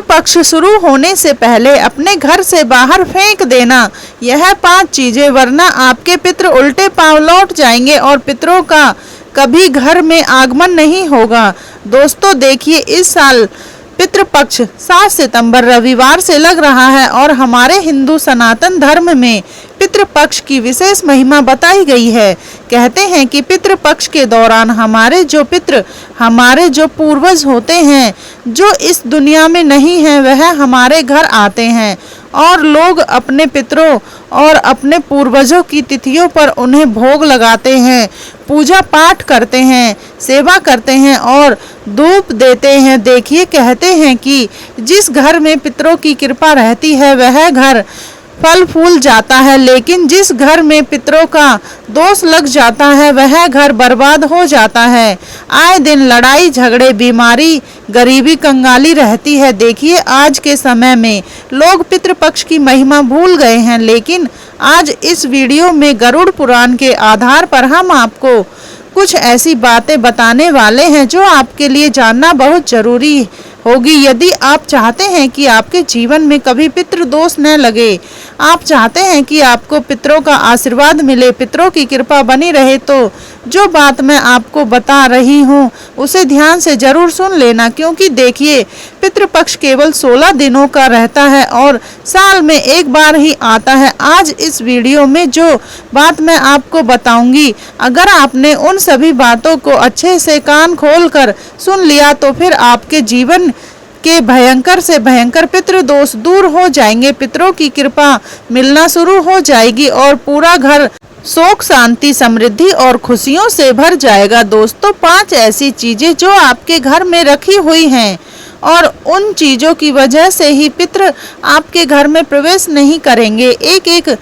पितृपक्ष शुरू होने से पहले अपने घर से बाहर फेंक देना यह 5 चीजें, वरना आपके पितृ उल्टे पांव लौट जाएंगे और पितरों का कभी घर में आगमन नहीं होगा। दोस्तों देखिए, इस साल पितृपक्ष 7 सितंबर रविवार से लग रहा है और हमारे हिंदू सनातन धर्म में पितृपक्ष की विशेष महिमा बताई गई है। कहते हैं कि पितृपक्ष के दौरान हमारे जो पूर्वज होते हैं, जो इस दुनिया में नहीं है, वह हमारे घर आते हैं और लोग अपने पितरों और अपने पूर्वजों की तिथियों पर उन्हें भोग लगाते हैं, पूजा पाठ करते हैं, सेवा करते हैं और धूप देते हैं। देखिए, कहते हैं कि जिस घर में पितरों की कृपा रहती है वह घर फल फूल जाता है, लेकिन जिस घर में पितरों का दोष लग जाता है वह घर बर्बाद हो जाता है। आए दिन लड़ाई झगड़े, बीमारी, गरीबी, कंगाली रहती है। देखिए, आज के समय में लोग पितृपक्ष की महिमा भूल गए हैं, लेकिन आज इस वीडियो में गरुड़ पुराण के आधार पर हम आपको कुछ ऐसी बातें बताने वाले हैं जो आपके लिए जानना बहुत जरूरी होगी। यदि आप चाहते हैं कि आपके जीवन में कभी पितृ दोष न लगे, आप चाहते हैं कि आपको पितरों का आशीर्वाद मिले, पितरों की कृपा बनी रहे, तो जो बात मैं आपको बता रही हूँ उसे ध्यान से जरूर सुन लेना, क्योंकि देखिए, पितृपक्ष केवल 16 दिनों का रहता है और साल में एक बार ही आता है। आज इस वीडियो में जो बात मैं आपको बताऊंगी, अगर आपने उन सभी बातों को अच्छे से कान खोल कर सुन लिया तो फिर आपके जीवन के भयंकर से भयंकर पितृ दोष दूर हो जाएंगे, पितरों की कृपा मिलना शुरू हो जाएगी और पूरा घर सुख शांति समृद्धि और खुशियों से भर जाएगा। दोस्तों, 5 ऐसी चीजें जो आपके घर में रखी हुई हैं और उन चीजों की वजह से ही पितृ आपके घर में प्रवेश नहीं करेंगे। एक एक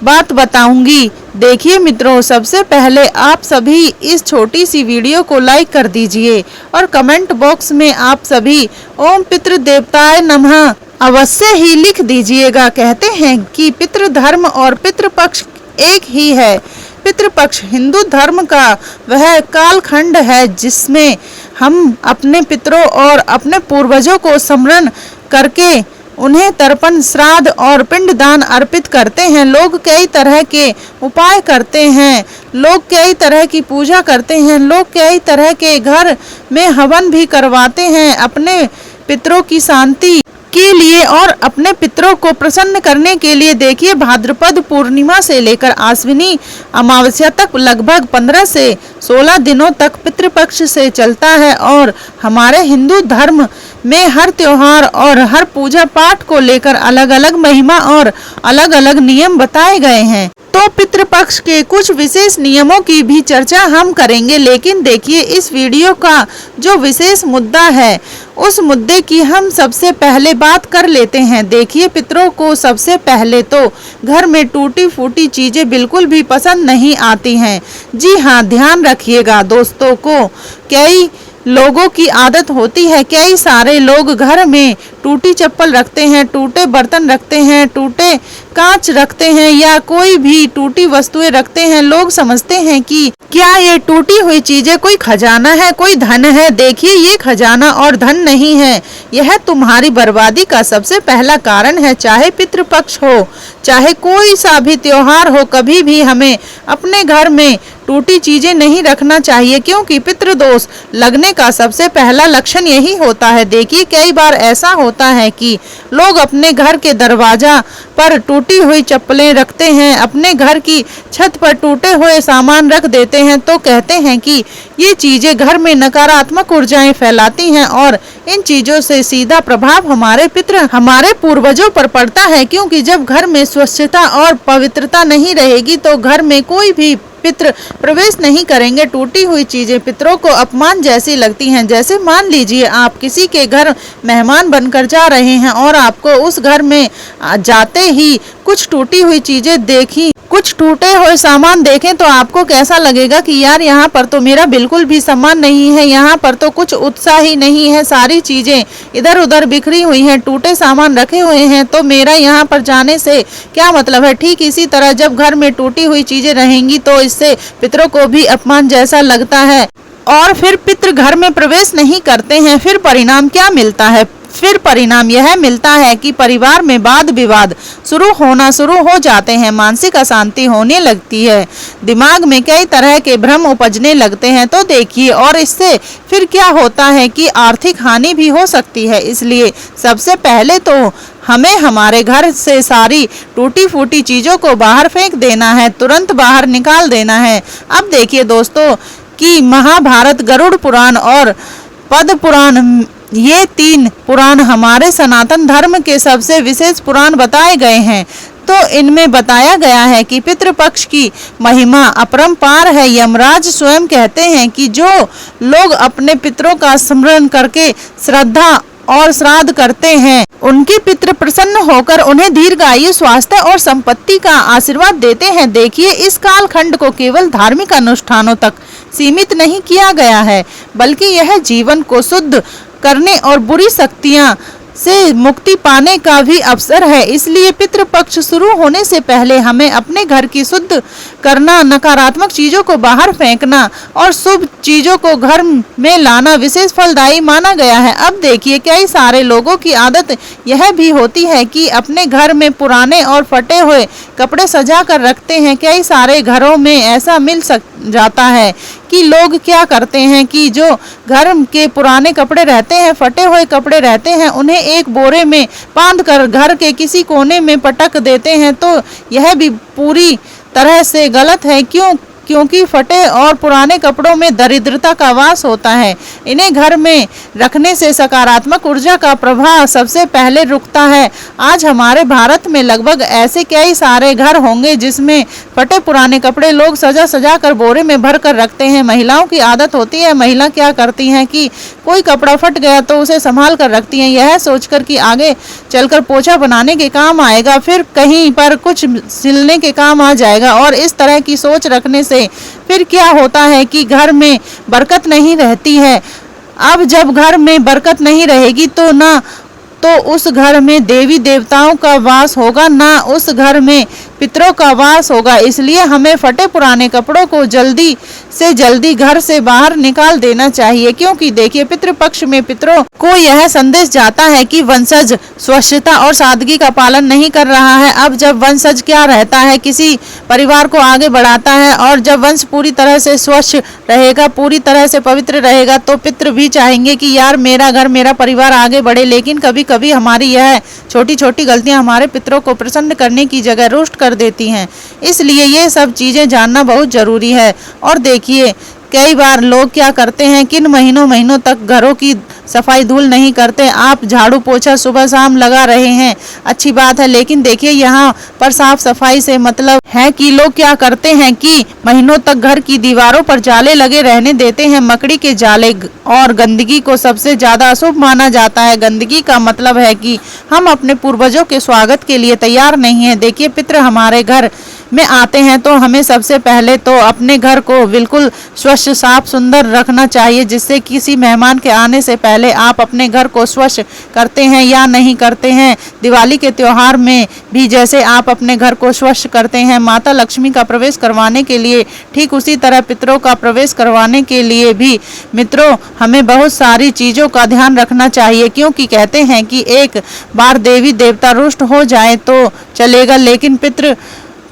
बात बताऊंगी। देखिए मित्रों, सबसे पहले आप सभी इस छोटी सी वीडियो को लाइक कर दीजिए और कमेंट बॉक्स में आप सभी ओम पितृ देवताय नमः अवश्य ही लिख दीजिएगा। कहते हैं कि पितृ धर्म और पितृपक्ष एक ही है। पितृपक्ष हिंदू धर्म का वह कालखंड है जिसमें हम अपने पितरों और अपने पूर्वजों को स्मरण करके उन्हें तर्पण, श्राद्ध और पिंडदान अर्पित करते हैं। लोग कई तरह के उपाय करते हैं, लोग कई तरह की पूजा करते हैं, लोग कई तरह के घर में हवन भी करवाते हैं अपने पितरों की शांति के लिए और अपने पितरों को प्रसन्न करने के लिए। देखिए, भाद्रपद पूर्णिमा से लेकर आश्विनी अमावस्या तक लगभग 15 से 16 दिनों तक पितृपक्ष से चलता है और हमारे हिंदू धर्म में हर त्योहार और हर पूजा पाठ को लेकर अलग अलग महिमा और अलग अलग नियम बताए गए हैं। तो पितृपक्ष के कुछ विशेष नियमों की भी चर्चा हम करेंगे, लेकिन देखिए, इस वीडियो का जो विशेष मुद्दा है उस मुद्दे की हम सबसे पहले बात कर लेते हैं। देखिए, पितरों को सबसे पहले तो घर में टूटी फूटी चीजें बिल्कुल भी पसंद नहीं आती हैं। जी हाँ, ध्यान रखिएगा दोस्तों को कई लोगों की आदत होती है, कई सारे लोग घर में टूटी चप्पल रखते हैं, टूटे बर्तन रखते हैं, टूटे कांच रखते हैं या कोई भी टूटी वस्तुएं रखते हैं। लोग समझते हैं कि क्या ये टूटी हुई चीजें कोई खजाना है, कोई धन है। देखिए, ये खजाना और धन नहीं है, यह तुम्हारी बर्बादी का सबसे पहला कारण है। चाहे पितृपक्ष हो, चाहे कोई सा भी त्योहार हो, कभी भी हमें अपने घर में टूटी चीजें नहीं रखना चाहिए, क्योंकि पितृदोष लगने का सबसे पहला लक्षण यही होता है। देखिए, कई बार ऐसा होता है कि लोग अपने घर के दरवाजा पर टूटी हुई चप्पलें रखते हैं, अपने घर की छत पर टूटे हुए सामान रख देते हैं, तो कहते हैं कि ये चीजें घर में नकारात्मक ऊर्जाएं फैलाती हैं और इन चीजों से सीधा प्रभाव हमारे पूर्वजों पर पड़ता है, क्योंकि जब घर में स्वच्छता और पवित्रता नहीं रहेगी तो घर में कोई भी पितृ प्रवेश नहीं करेंगे। टूटी हुई चीजें पितरों को अपमान जैसी लगती हैं। जैसे मान लीजिए आप किसी के घर मेहमान बनकर जा रहे हैं और आपको उस घर में जाते ही कुछ टूटी हुई चीजें देखी, कुछ टूटे हुए सामान देखें, तो आपको कैसा लगेगा कि यार यहाँ पर तो मेरा बिल्कुल भी सम्मान नहीं है, यहाँ पर तो कुछ उत्साह ही नहीं है, सारी चीजें इधर उधर बिखरी हुई हैं, टूटे सामान रखे हुए हैं, तो मेरा यहाँ पर जाने से क्या मतलब है। ठीक इसी तरह जब घर में टूटी हुई चीजें रहेंगी तो इससे पितरों को भी अपमान जैसा लगता है और फिर पितृ घर में प्रवेश नहीं करते हैं। फिर परिणाम क्या मिलता है, फिर परिणाम यह मिलता है कि परिवार में वाद विवाद शुरू हो जाते हैं, मानसिक अशांति होने लगती है, दिमाग में कई तरह के भ्रम उपजने लगते हैं। तो देखिए, और इससे फिर क्या होता है कि आर्थिक हानि भी हो सकती है। इसलिए सबसे पहले तो हमें हमारे घर से सारी टूटी फूटी चीजों को बाहर फेंक देना है, तुरंत बाहर निकाल देना है। अब देखिए दोस्तों कि महाभारत, गरुड़ पुराण और पद्म पुराण, ये 3 पुराण हमारे सनातन धर्म के सबसे विशेष पुराण बताए गए हैं। तो इनमें बताया गया है कि पितृपक्ष की महिमा अपरंपार है। यमराज स्वयं कहते हैं कि जो लोग अपने पितरों का स्मरण करके श्रद्धा और श्राद्ध करते हैं, उनके पितृ प्रसन्न होकर उन्हें दीर्घायु, स्वास्थ्य और संपत्ति का आशीर्वाद देते हैं। देखिए, इस कालखंड को केवल धार्मिक अनुष्ठानों तक सीमित नहीं किया गया है, बल्कि यह जीवन को शुद्ध करने और बुरी शक्तियां से मुक्ति पाने का भी अवसर है। इसलिए पितृपक्ष शुरू होने से पहले हमें अपने घर की शुद्ध करना, नकारात्मक चीजों को बाहर फेंकना और शुभ चीजों को घर में लाना विशेष फलदायी माना गया है। अब देखिए, कई सारे लोगों की आदत यह भी होती है कि अपने घर में पुराने और फटे हुए कपड़े सजा कर रखते हैं। कई सारे घरों में ऐसा मिल जाता है कि लोग क्या करते हैं कि जो घर के पुराने कपड़े रहते हैं, फटे हुए कपड़े रहते हैं, उन्हें एक बोरे में बांधकर घर के किसी कोने में पटक देते हैं। तो यह भी पूरी तरह से गलत है। क्योंकि फटे और पुराने कपड़ों में दरिद्रता का वास होता है। इन्हें घर में रखने से सकारात्मक ऊर्जा का प्रवाह सबसे पहले रुकता है। आज हमारे भारत में लगभग ऐसे कई सारे घर होंगे जिसमें फटे पुराने कपड़े लोग सजा कर बोरे में भर कर रखते हैं। महिलाओं की आदत होती है, महिला क्या करती हैं कि कोई कपड़ा फट गया तो उसे संभाल कर रखती हैं, यह सोचकर कि आगे चलकर पोछा बनाने के काम आएगा, फिर कहीं पर कुछ सिलने के काम आ जाएगा। और इस तरह की सोच रखने से फिर क्या होता है कि घर में बरकत नहीं रहती है। अब जब घर में बरकत नहीं रहेगी तो ना तो उस घर में देवी देवताओं का वास होगा, ना उस घर में पितरों का वास होगा। इसलिए हमें फटे पुराने कपड़ों को जल्दी से जल्दी घर से बाहर निकाल देना चाहिए। क्योंकि देखिए, पितृपक्ष में पितरों को यह संदेश जाता है कि वंशज स्वच्छता और सादगी का पालन नहीं कर रहा है। अब जब वंशज क्या रहता है, किसी परिवार को आगे बढ़ाता है, और जब वंश पूरी तरह से स्वच्छ रहेगा, पूरी तरह से पवित्र रहेगा, तो पितृ भी चाहेंगे कि यार मेरा घर, मेरा परिवार आगे बढ़े। लेकिन कभी कभी हमारी यह छोटी छोटी गलतियां हमारे पितरों को प्रसन्न करने की जगह रुष्ट कर देती हैं। इसलिए ये सब चीजें जानना बहुत जरूरी है। और देखिए, कई बार लोग क्या करते हैं, किन महीनों तक घरों की सफाई धूल नहीं करते। आप झाड़ू पोछा सुबह शाम लगा रहे हैं, अच्छी बात है, लेकिन देखिए यहाँ पर साफ सफाई से मतलब है कि लोग क्या करते हैं कि महीनों तक घर की दीवारों पर जाले लगे रहने देते हैं। मकड़ी के जाले और गंदगी को सबसे ज्यादा अशुभ माना जाता है। गंदगी का मतलब है कि हम अपने पूर्वजों के स्वागत के लिए तैयार नहीं है। देखिए, पितृ हमारे घर में आते हैं तो हमें सबसे पहले तो अपने घर को बिल्कुल स्वच्छ, साफ, सुंदर रखना चाहिए, जिससे किसी मेहमान के आने से पहले आप अपने घर को स्वच्छ करते हैं या नहीं करते हैं। दिवाली के त्योहार में भी जैसे आप अपने घर को स्वच्छ करते हैं माता लक्ष्मी का प्रवेश करवाने के लिए, ठीक उसी तरह पितरों का प्रवेश करवाने के लिए भी मित्रों हमें बहुत सारी चीजों का ध्यान रखना चाहिए। क्योंकि कहते हैं कि एक बार देवी देवता रुष्ट हो जाए तो चलेगा, लेकिन पितृ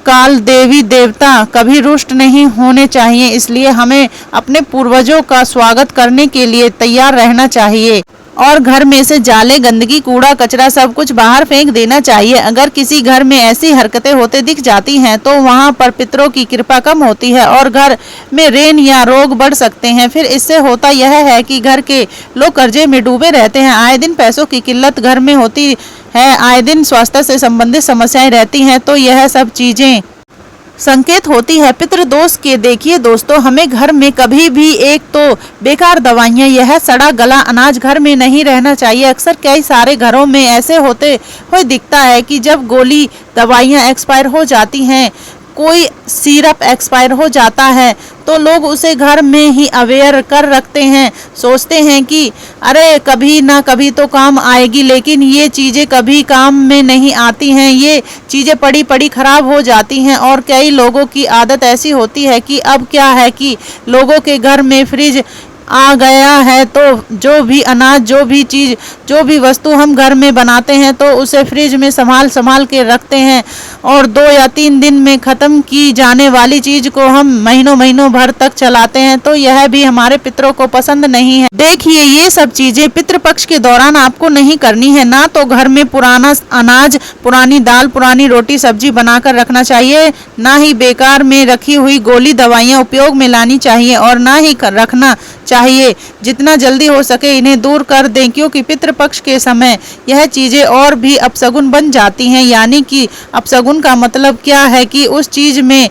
काल देवी देवता कभी रुष्ट नहीं होने चाहिए। इसलिए हमें अपने पूर्वजों का स्वागत करने के लिए तैयार रहना चाहिए और घर में से जाले, गंदगी, कूड़ा कचरा सब कुछ बाहर फेंक देना चाहिए। अगर किसी घर में ऐसी हरकतें होते दिख जाती हैं तो वहां पर पितरों की कृपा कम होती है और घर में ऋण या रोग बढ़ सकते हैं। फिर इससे होता यह है कि घर के लोग कर्जे में डूबे रहते हैं, आए दिन पैसों की किल्लत घर में होती है, आए दिन स्वास्थ्य से संबंधित समस्याएं रहती हैं। तो यह सब चीजें संकेत होती है पितृदोष के। देखिए दोस्तों, हमें घर में कभी भी एक तो बेकार दवाइयाँ, यह सड़ा गला अनाज घर में नहीं रहना चाहिए। अक्सर कई सारे घरों में ऐसे होते हुए दिखता है कि जब गोली दवाइयाँ एक्सपायर हो जाती हैं, कोई सिरप एक्सपायर हो जाता है, तो लोग उसे घर में ही अवेयर कर रखते हैं, सोचते हैं कि अरे कभी ना कभी तो काम आएगी, लेकिन ये चीज़ें कभी काम में नहीं आती हैं। ये चीज़ें पड़ी पड़ी खराब हो जाती हैं। और कई लोगों की आदत ऐसी होती है कि अब क्या है कि लोगों के घर में फ्रिज आ गया है तो जो भी अनाज, जो भी चीज़, जो भी वस्तु हम घर में बनाते हैं तो उसे फ्रिज में संभाल संभाल के रखते हैं और 2 या 3 दिन में ख़त्म की जाने वाली चीज़ को हम महीनों महीनों भर तक चलाते हैं, तो यह भी हमारे पितरों को पसंद नहीं है। देखिए, ये सब चीज़ें पितृपक्ष के दौरान आपको नहीं करनी है। ना तो घर में पुराना अनाज, पुरानी दाल, पुरानी रोटी सब्जी बनाकर रखना चाहिए, ना ही बेकार में रखी हुई गोली दवाइयाँ उपयोग में लानी चाहिए और ना ही रखना चाहिए। जितना जल्दी हो सके इन्हें दूर कर दें, क्योंकि पितृपक्ष के समय यह चीज़ें और भी अपशगुन बन जाती हैं। यानी कि अपशगुन का मतलब क्या है कि उस चीज़ में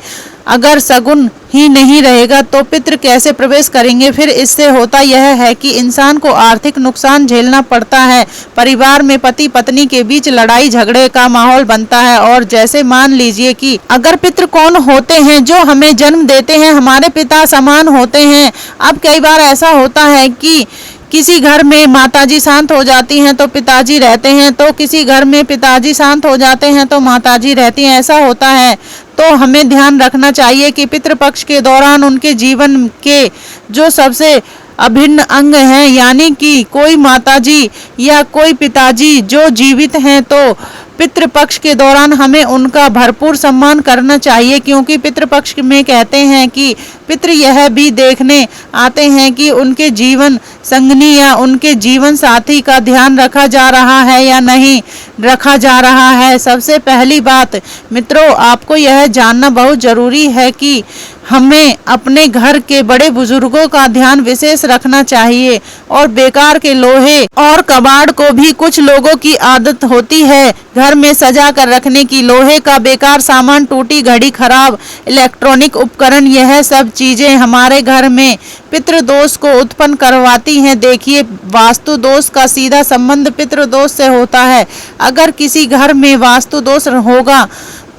अगर सगुन ही नहीं रहेगा तो पितृ कैसे प्रवेश करेंगे। फिर इससे होता यह है कि इंसान को आर्थिक नुकसान झेलना पड़ता है, परिवार में पति पत्नी के बीच लड़ाई झगड़े का माहौल बनता है। और जैसे मान लीजिए कि अगर पितृ कौन होते हैं, जो हमें जन्म देते हैं, हमारे पिता समान होते हैं। अब कई बार ऐसा होता है कि किसी घर में माताजी शांत हो जाती हैं तो पिताजी रहते हैं, तो किसी घर में पिताजी शांत हो जाते हैं तो माताजी रहती हैं, ऐसा होता है। तो हमें ध्यान रखना चाहिए कि पितृपक्ष के दौरान उनके जीवन के जो सबसे अभिन्न अंग हैं, यानी कि कोई माताजी या कोई पिताजी जो जीवित हैं, तो पितृपक्ष के दौरान हमें उनका भरपूर सम्मान करना चाहिए, क्योंकि पितृपक्ष में कहते हैं कि पितृ यह भी देखने आते हैं कि उनके जीवन संगनी या उनके जीवन साथी का ध्यान रखा जा रहा है या नहीं रखा जा रहा है। सबसे पहली बात मित्रों, आपको यह जानना बहुत जरूरी है कि हमें अपने घर के बड़े बुजुर्गों का ध्यान विशेष रखना चाहिए और बेकार के लोहे और कबाड़ को भी कुछ लोगों की आदत होती है घर में सजा कर रखने की। लोहे का बेकार सामान, टूटी घड़ी, खराब इलेक्ट्रॉनिक उपकरण, यह सब चीजें हमारे घर में पितृदोष को उत्पन्न करवाती हैं। देखिए, वास्तु दोष का सीधा संबंध पितृदोष से होता है। अगर किसी घर में वास्तु दोष होगा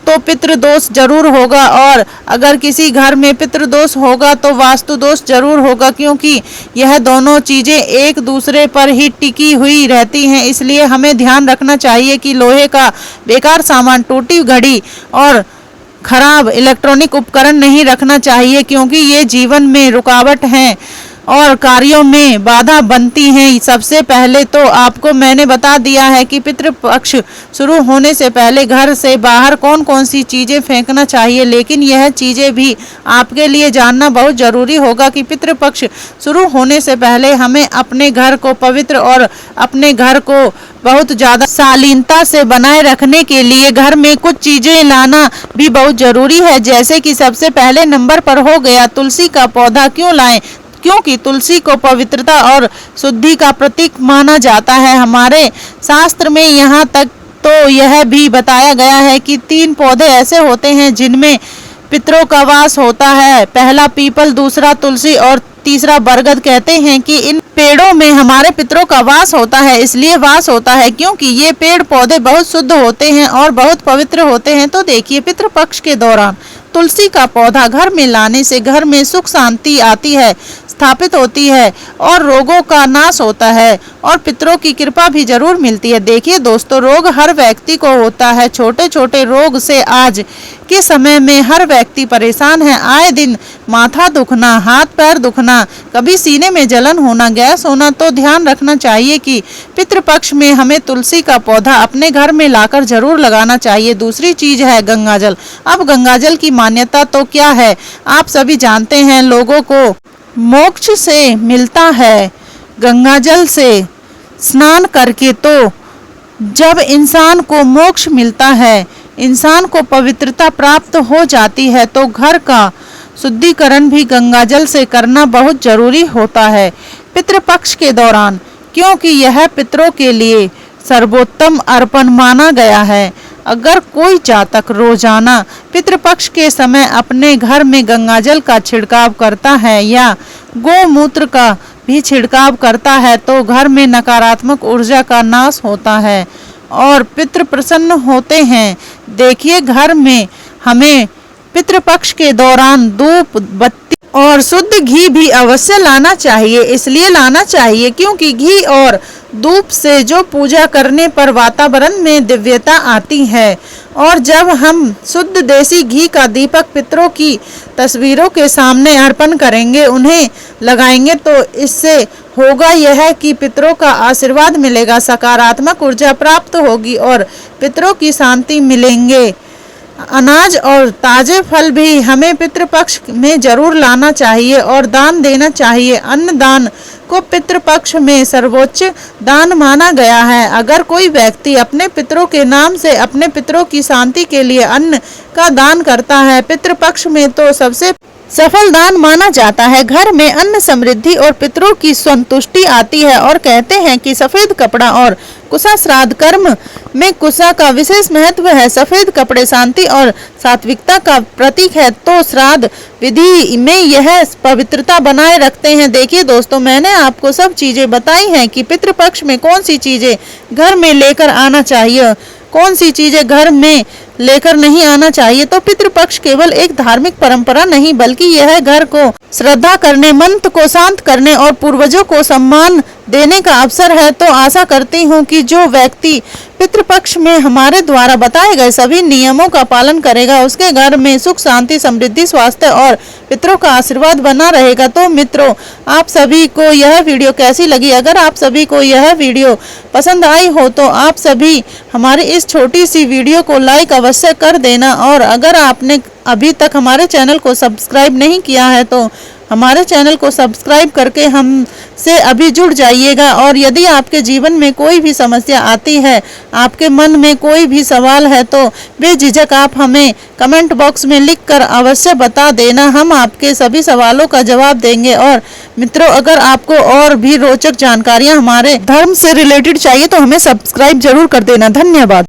तो पितृदोष जरूर होगा, और अगर किसी घर में पितृदोष होगा तो वास्तु दोष जरूर होगा, क्योंकि यह दोनों चीजें एक दूसरे पर ही टिकी हुई रहती हैं। इसलिए हमें ध्यान रखना चाहिए कि लोहे का बेकार सामान, टूटी घड़ी और खराब इलेक्ट्रॉनिक उपकरण नहीं रखना चाहिए, क्योंकि ये जीवन में रुकावट हैं और कार्यों में बाधा बनती हैं। सबसे पहले तो आपको मैंने बता दिया है कि पितृपक्ष शुरू होने से पहले घर से बाहर कौन कौन सी चीज़ें फेंकना चाहिए, लेकिन यह चीज़ें भी आपके लिए जानना बहुत ज़रूरी होगा कि पितृपक्ष शुरू होने से पहले हमें अपने घर को पवित्र और अपने घर को बहुत ज़्यादा शालीनता से बनाए रखने के लिए घर में कुछ चीज़ें लाना भी बहुत ज़रूरी है। जैसे कि सबसे पहले नंबर पर हो गया तुलसी का पौधा। क्यों लाएं? क्योंकि तुलसी को पवित्रता और शुद्धि का प्रतीक माना जाता है। हमारे शास्त्र में यहाँ तक तो यह भी बताया गया है कि 3 पौधे ऐसे होते हैं जिनमें पितरों का वास होता है। पहला पीपल, दूसरा तुलसी और तीसरा बरगद। कहते हैं कि इन पेड़ों में हमारे पितरों का वास होता है। इसलिए वास होता है क्योंकि ये पेड़ पौधे बहुत शुद्ध होते हैं और बहुत पवित्र होते हैं। तो देखिए, पितृपक्ष के दौरान तुलसी का पौधा घर में लाने से घर में सुख शांति आती है, स्थापित होती है और रोगों का नाश होता है और पितरों की कृपा भी जरूर मिलती है। देखिए दोस्तों, रोग हर व्यक्ति को होता है। छोटे छोटे रोग से आज के समय में हर व्यक्ति परेशान है। आए दिन माथा दुखना, हाथ पैर दुखना, कभी सीने में जलन होना, गैस होना। तो ध्यान रखना चाहिए कि पितृपक्ष में हमें तुलसी का पौधा अपने घर में लाकर जरूर लगाना चाहिए। दूसरी चीज है गंगाजल। अब गंगाजल की मान्यता तो क्या है, आप सभी जानते हैं। लोगों को मोक्ष से मिलता है गंगाजल से स्नान करके। तो जब इंसान को मोक्ष मिलता है, इंसान को पवित्रता प्राप्त हो जाती है, तो घर का शुद्धिकरण भी गंगाजल से करना बहुत जरूरी होता है पितृपक्ष के दौरान, क्योंकि यह पितरों के लिए सर्वोत्तम अर्पण माना गया है। अगर कोई जातक रोजाना पितृपक्ष के समय अपने घर में गंगाजल का छिड़काव करता है या गोमूत्र का भी छिड़काव करता है तो घर में नकारात्मक ऊर्जा का नाश होता है और पितृ प्रसन्न होते हैं। देखिए, घर में हमें पितृपक्ष के दौरान धूप बत्ती और शुद्ध घी भी अवश्य लाना चाहिए। इसलिए लाना चाहिए क्योंकि घी और धूप से जो पूजा करने पर वातावरण में दिव्यता आती है। और जब हम शुद्ध देसी घी का दीपक पितरों की तस्वीरों के सामने अर्पण करेंगे, उन्हें लगाएंगे, तो इससे होगा यह कि पितरों का आशीर्वाद मिलेगा, सकारात्मक ऊर्जा प्राप्त होगी और पितरों की शांति मिलेंगे। अनाज और ताजे फल भी हमें पितृपक्ष में जरूर लाना चाहिए और दान देना चाहिए। अन्न दान को पितृपक्ष में सर्वोच्च दान माना गया है। अगर कोई व्यक्ति अपने पितरों के नाम से अपने पितरों की शांति के लिए अन्न का दान करता है, पितृपक्ष में तो सबसे सफल दान माना जाता है। घर में अन्न समृद्धि और पितरों की संतुष्टि आती है। और कहते हैं कि सफेद कपड़ा और कुशा श्राद्ध कर्म में कुशा का विशेष महत्व है। सफेद कपड़े शांति और सात्विकता का प्रतीक है, तो श्राद्ध विधि में यह पवित्रता बनाए रखते हैं। देखिए दोस्तों, मैंने आपको सब चीजें बताई हैं कि पितृपक्ष में कौन सी चीजें घर में लेकर आना चाहिए, कौन सी चीजें घर में लेकर नहीं आना चाहिए। तो पितृपक्ष केवल एक धार्मिक परंपरा नहीं, बल्कि यह घर को श्रद्धा करने, मन को शांत करने और पूर्वजों को सम्मान देने का अवसर है। तो आशा करती हूँ कि जो व्यक्ति पितृपक्ष में हमारे द्वारा बताए गए सभी नियमों का पालन करेगा, उसके घर में सुख, शांति, समृद्धि, स्वास्थ्य और पितरों का आशीर्वाद बना रहेगा। तो मित्रों, आप सभी को यह वीडियो कैसी लगी? अगर आप सभी को यह वीडियो पसंद आई हो तो आप सभी हमारी इस छोटी सी वीडियो को लाइक अवश्य कर देना। और अगर आपने अभी तक हमारे चैनल को सब्सक्राइब नहीं किया है तो हमारे चैनल को सब्सक्राइब करके हमसे अभी जुड़ जाइएगा। और यदि आपके जीवन में कोई भी समस्या आती है, आपके मन में कोई भी सवाल है, तो बेझिझक आप हमें कमेंट बॉक्स में लिखकर अवश्य बता देना। हम आपके सभी सवालों का जवाब देंगे। और मित्रों, अगर आपको और भी रोचक जानकारियां हमारे धर्म से रिलेटेड चाहिए तो हमें सब्सक्राइब जरूर कर देना। धन्यवाद।